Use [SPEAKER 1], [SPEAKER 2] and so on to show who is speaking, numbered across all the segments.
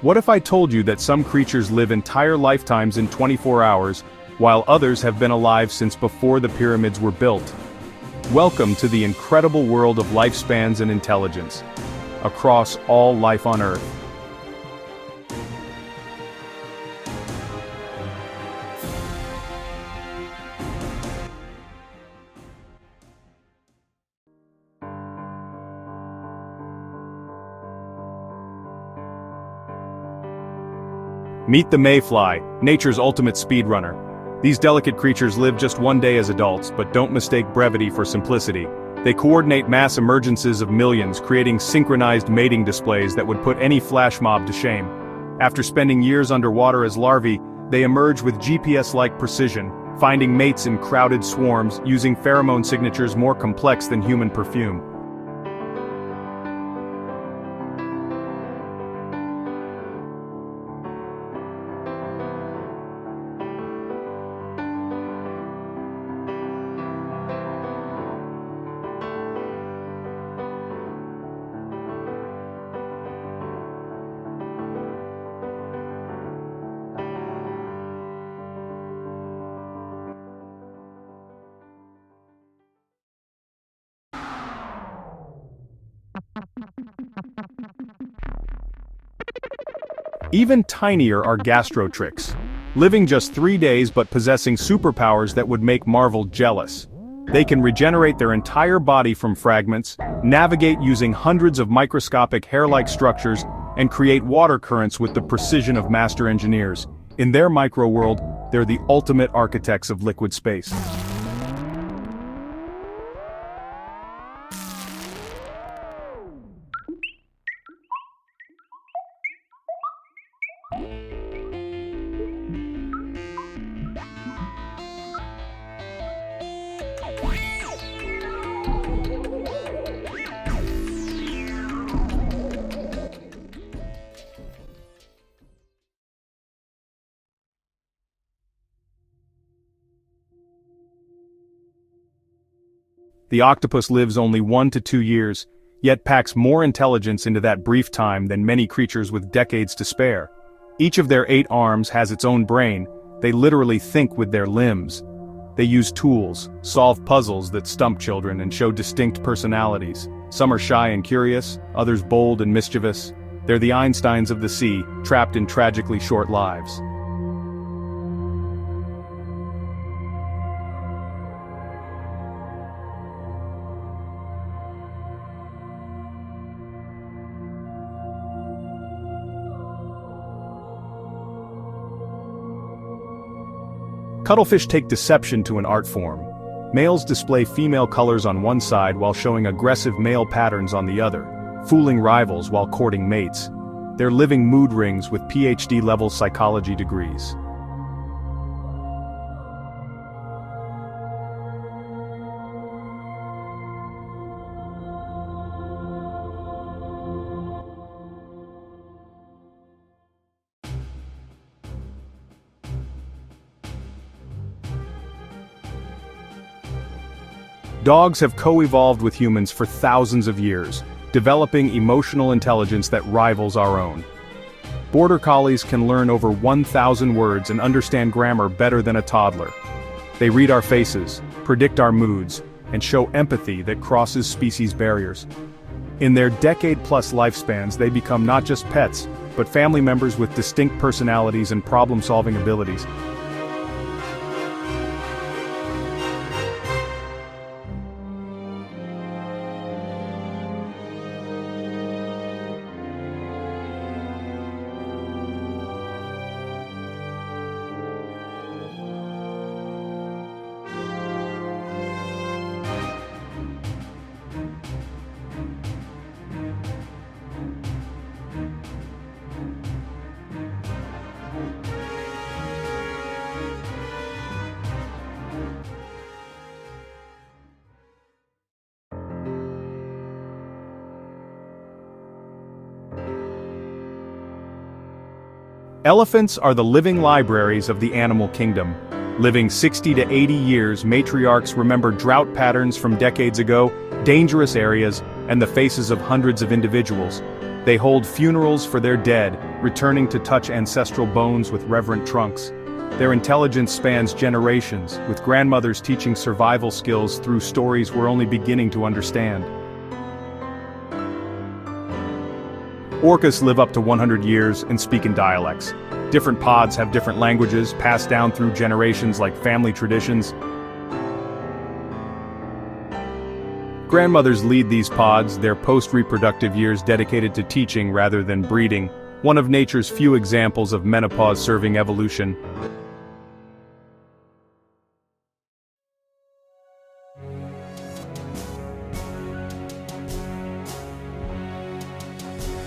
[SPEAKER 1] What if I told you that some creatures live entire lifetimes in 24 hours, while others have been alive since before the pyramids were built? Welcome to the incredible world of lifespans and intelligence, across all life on Earth. Meet the mayfly, nature's ultimate speedrunner. These delicate creatures live just one day as adults, but don't mistake brevity for simplicity. They coordinate mass emergences of millions, creating synchronized mating displays that would put any flash mob to shame. After spending years underwater as larvae, they emerge with GPS-like precision, finding mates in crowded swarms, using pheromone signatures more complex than human perfume. Even tinier are gastrotrix, living just 3 days but possessing superpowers that would make Marvel jealous. They can regenerate their entire body from fragments, navigate using hundreds of microscopic hair-like structures, and create water currents with the precision of master engineers. In their micro-world, they're the ultimate architects of liquid space. The octopus lives only 1 to 2 years, yet packs more intelligence into that brief time than many creatures with decades to spare. Each of their 8 arms has its own brain. They literally think with their limbs. They use tools, solve puzzles that stump children and show distinct personalities. Some are shy and curious, others bold and mischievous. They're the Einsteins of the sea, trapped in tragically short lives. Cuttlefish take deception to an art form. Males display female colors on one side while showing aggressive male patterns on the other, fooling rivals while courting mates. They're living mood rings with PhD-level psychology degrees. Dogs have co-evolved with humans for thousands of years, developing emotional intelligence that rivals our own. Border Collies can learn over 1,000 words and understand grammar better than a toddler. They read our faces, predict our moods, and show empathy that crosses species barriers. In their decade-plus lifespans, they become not just pets, but family members with distinct personalities and problem-solving abilities. Elephants are the living libraries of the animal kingdom. Living 60 to 80 years, matriarchs remember drought patterns from decades ago, dangerous areas, and the faces of hundreds of individuals. They hold funerals for their dead, returning to touch ancestral bones with reverent trunks. Their intelligence spans generations, with grandmothers teaching survival skills through stories we're only beginning to understand. Orcas live up to 100 years and speak in dialects. Different pods have different languages, passed down through generations like family traditions. Grandmothers lead these pods, their post-reproductive years dedicated to teaching rather than breeding, one of nature's few examples of menopause serving evolution.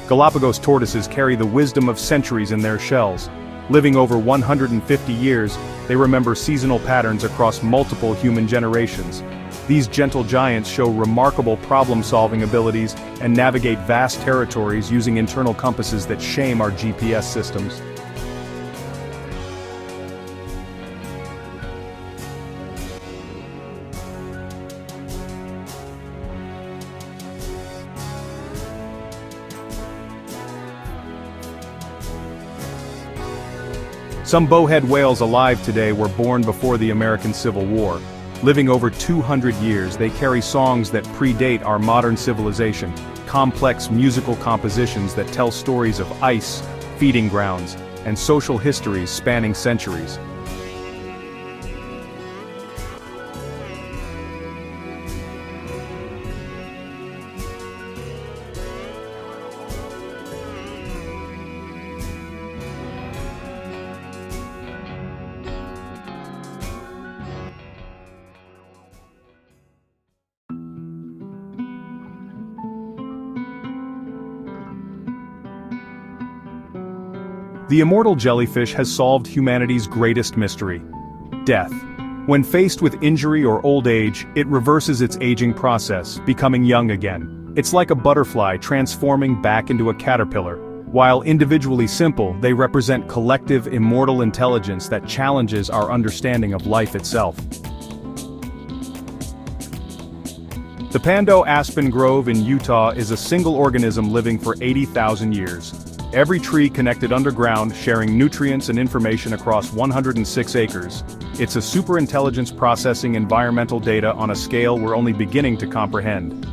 [SPEAKER 1] Galapagos tortoises carry the wisdom of centuries in their shells. Living over 150 years, they remember seasonal patterns across multiple human generations. These gentle giants show remarkable problem-solving abilities and navigate vast territories using internal compasses that shame our GPS systems. Some bowhead whales alive today were born before the American Civil War. Living over 200 years, they carry songs that predate our modern civilization, complex musical compositions that tell stories of ice, feeding grounds, and social histories spanning centuries. The immortal jellyfish has solved humanity's greatest mystery: death. When faced with injury or old age, it reverses its aging process, becoming young again. It's like a butterfly transforming back into a caterpillar. While individually simple, they represent collective immortal intelligence that challenges our understanding of life itself. The Pando aspen grove in Utah is a single organism living for 80,000 years. Every tree connected underground, sharing nutrients and information across 106 acres. It's a superintelligence processing environmental data on a scale we're only beginning to comprehend.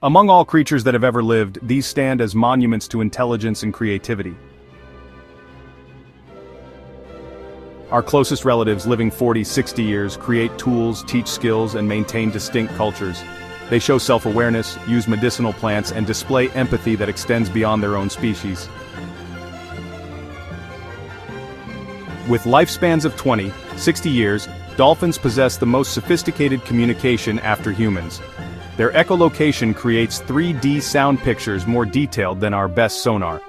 [SPEAKER 1] Among all creatures that have ever lived, these stand as monuments to intelligence and creativity. Our closest relatives, living 40, 60 years, create tools, teach skills, and maintain distinct cultures. They show self-awareness, use medicinal plants, and display empathy that extends beyond their own species. With lifespans of 20, 60 years, dolphins possess the most sophisticated communication after humans. Their echolocation creates 3D sound pictures more detailed than our best sonar.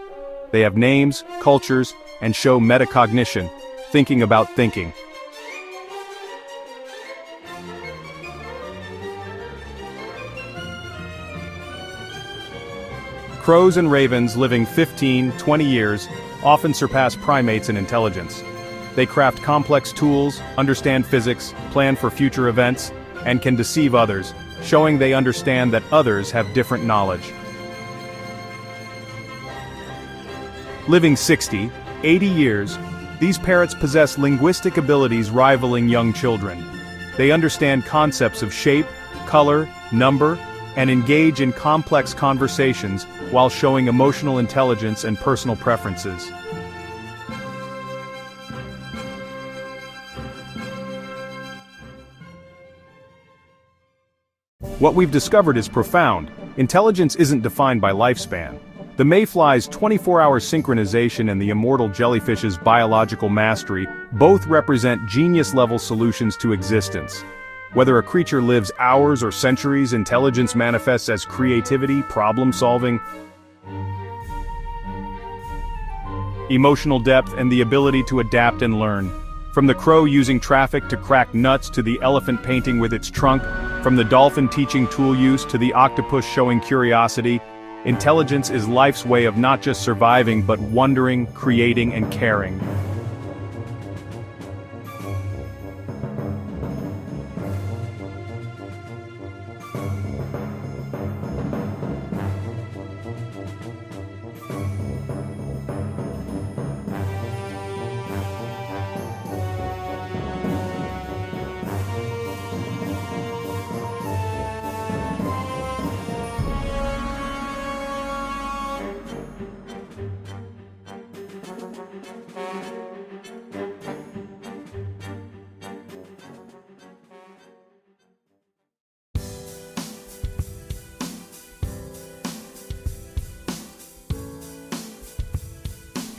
[SPEAKER 1] They have names, cultures, and show metacognition, thinking about thinking. Crows and ravens, living 15, 20 years, often surpass primates in intelligence. They craft complex tools, understand physics, plan for future events, and can deceive others, showing they understand that others have different knowledge. Living 60, 80 years, these parrots possess linguistic abilities rivaling young children. They understand concepts of shape, color, number, and engage in complex conversations while showing emotional intelligence and personal preferences. What we've discovered is profound. Intelligence isn't defined by lifespan. The mayfly's 24-hour synchronization and the immortal jellyfish's biological mastery both represent genius-level solutions to existence. Whether a creature lives hours or centuries, intelligence manifests as creativity, problem-solving, emotional depth, and the ability to adapt and learn. From the crow using traffic to crack nuts to the elephant painting with its trunk, from the dolphin teaching tool use to the octopus showing curiosity, intelligence is life's way of not just surviving but wondering, creating, and caring.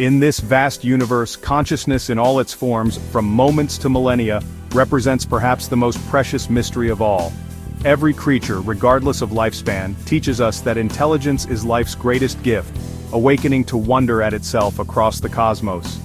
[SPEAKER 1] In this vast universe, consciousness in all its forms, from moments to millennia, represents perhaps the most precious mystery of all. Every creature, regardless of lifespan, teaches us that intelligence is life's greatest gift, awakening to wonder at itself across the cosmos.